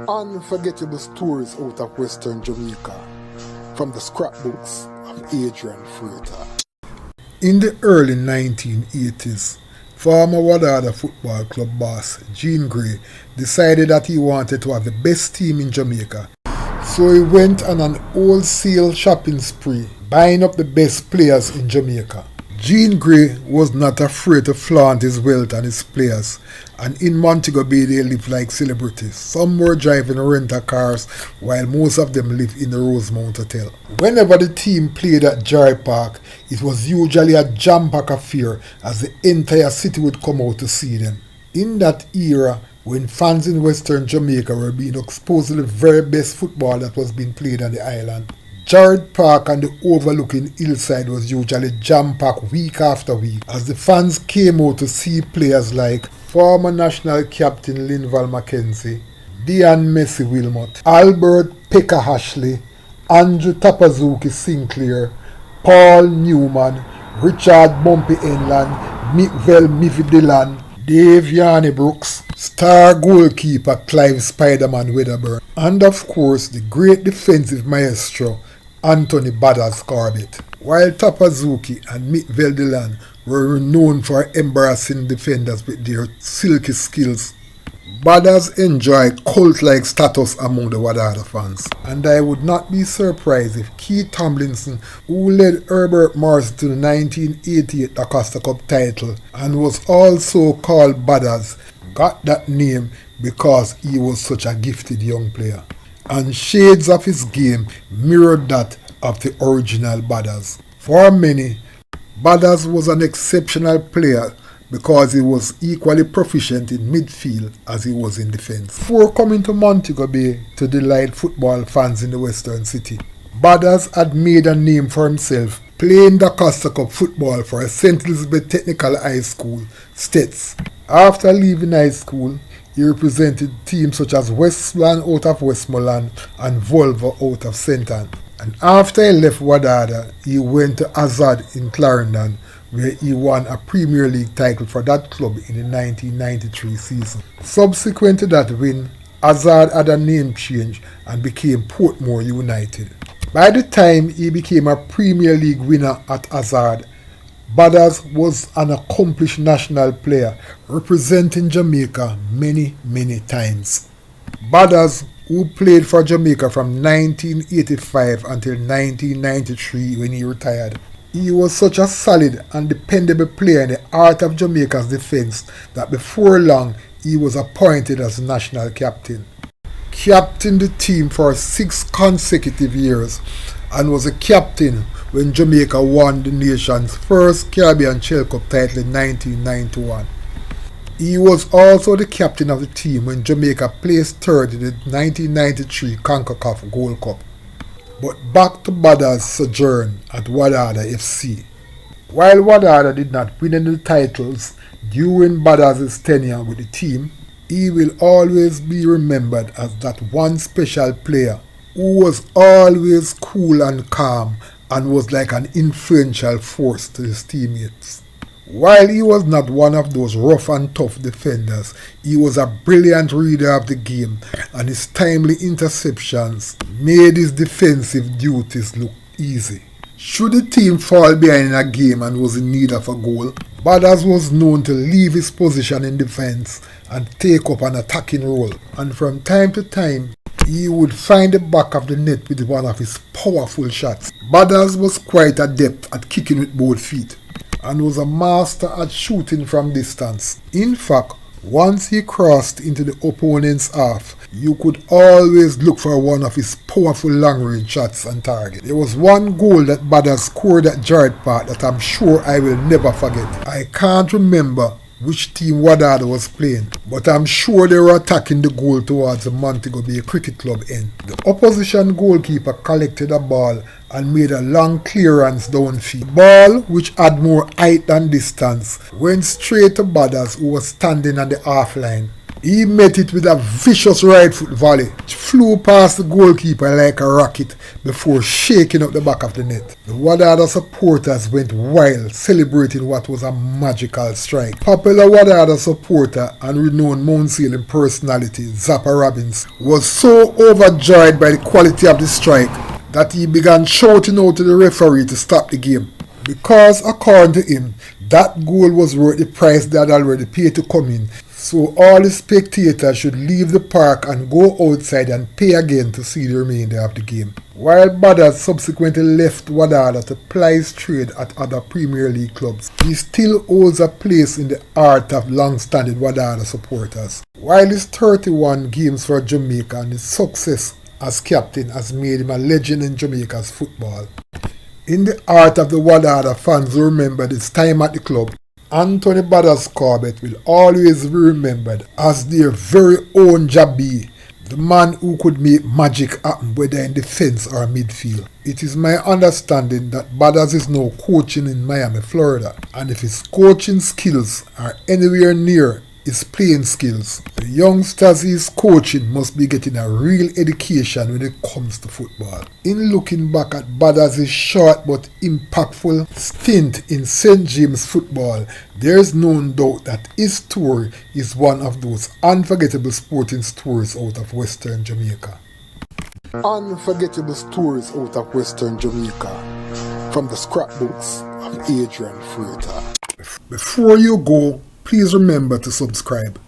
Unforgettable stories out of Western Jamaica from the scrapbooks of Adrian Freighter. In the early 1980s, former Wadadah Football Club boss Gene Gray decided that he wanted to have the best team in Jamaica. So he went on an wholesale shopping spree, buying up the best players in Jamaica. Gene Gray was not afraid to flaunt his wealth and his players, and in Montego Bay they lived like celebrities. Some were driving rental cars, while most of them lived in the Rosemount Hotel. Whenever the team played at Joy Park, it was usually a jam-packed affair, as the entire city would come out to see them. In that era, when fans in Western Jamaica were being exposed to the very best football that was being played on the island, Jared Park and the overlooking hillside was usually jam-packed week after week, as the fans came out to see players like former national captain Linval Mackenzie, Dian Messi Wilmot, Albert Pekka Ashley, Andrew Tapazuki Sinclair, Paul Newman, Richard Bumpy Enland, Mivel Miffy Dillon, Dave Yanni Brooks, star goalkeeper Clive Spiderman Wedderburn, and of course the great defensive maestro Anthony Baddas Corbett. While Tapazuki and Mick Veldelan were renowned for embarrassing defenders with their silky skills, Baddas enjoyed cult-like status among the Wadadah fans, and I would not be surprised if Keith Tomlinson, who led Herbert Morrison to the 1988 Acosta Cup title and was also called Baddas, got that name because he was such a gifted young player, and shades of his game mirrored that of the original Baddas. For many, Baddas was an exceptional player because he was equally proficient in midfield as he was in defence. Before coming to Montego Bay to delight football fans in the Western City, Baddas had made a name for himself playing the Acosta Cup football for St. Elizabeth Technical High School, Stets. After leaving high school, he represented teams such as Westland out of Westmoreland and Volvo out of St. Ann. And after he left Wadadah, he went to Hazard in Clarendon, where he won a Premier League title for that club in the 1993 season. Subsequent to that win, Hazard had a name change and became Portmore United. By the time he became a Premier League winner at Hazard, Baddas was an accomplished national player, representing Jamaica many times. Baddas, who played for Jamaica from 1985 until 1993 when he retired, he was such a solid and dependable player in the heart of Jamaica's defence that before long he was appointed as national captain. Captained the team for 6 consecutive years and was a captain when Jamaica won the nation's first Caribbean Shield Cup title in 1991. He was also the captain of the team when Jamaica placed third in the 1993 CONCACAF Gold Cup. But back to Baddas' sojourn at Wadadah FC. While Wadadah did not win any titles during Baddas' tenure with the team, he will always be remembered as that one special player who was always cool and calm and was like an influential force to his teammates. While he was not one of those rough and tough defenders, he was a brilliant reader of the game, and his timely interceptions made his defensive duties look easy. Should the team fall behind in a game and was in need of a goal, Baddas was known to leave his position in defense and take up an attacking role, and from time to time he would find the back of the net with one of his powerful shots. Baddas was quite adept at kicking with both feet and was a master at shooting from distance. In fact, once he crossed into the opponent's half, you could always look for one of his powerful long-range shots on target. There was one goal that Baddas scored at Jared Park that I'm sure I will never forget. I can't remember which team Wadadah was playing, but I'm sure they were attacking the goal towards the Montego Bay Cricket Club end. The opposition goalkeeper collected a ball and made a long clearance downfield. The ball, which had more height than distance, went straight to Baddas, who was standing on the half line. He met it with a vicious right foot volley, which flew past the goalkeeper like a rocket before shaking up the back of the net. The Wadadah supporters went wild, celebrating what was a magical strike. Popular Wadadah supporter and renowned Mount Salem personality Zappa Robbins was so overjoyed by the quality of the strike that he began shouting out to the referee to stop the game. Because, according to him, that goal was worth the price they had already paid to come in, so all the spectators should leave the park and go outside and pay again to see the remainder of the game. While Baddas subsequently left Wadadah to ply his trade at other Premier League clubs, he still holds a place in the heart of long-standing Wadadah supporters. While his 31 games for Jamaica and his success as captain has made him a legend in Jamaica's football, in the heart of the Wadadah fans who remembered his time at the club, Anthony Baddas Corbett will always be remembered as their very own Jabi, the man who could make magic happen whether in defense or midfield. It is my understanding that Baddas is now coaching in Miami, Florida, and if his coaching skills are anywhere near his playing skills, the youngsters he is coaching must be getting a real education when it comes to football. In looking back at Baddas' short but impactful stint in St. James football, there is no doubt that his story is one of those unforgettable sporting stories out of Western Jamaica. Unforgettable stories out of Western Jamaica from the scrapbooks of Adrian Freitas. Before you go, please remember to subscribe.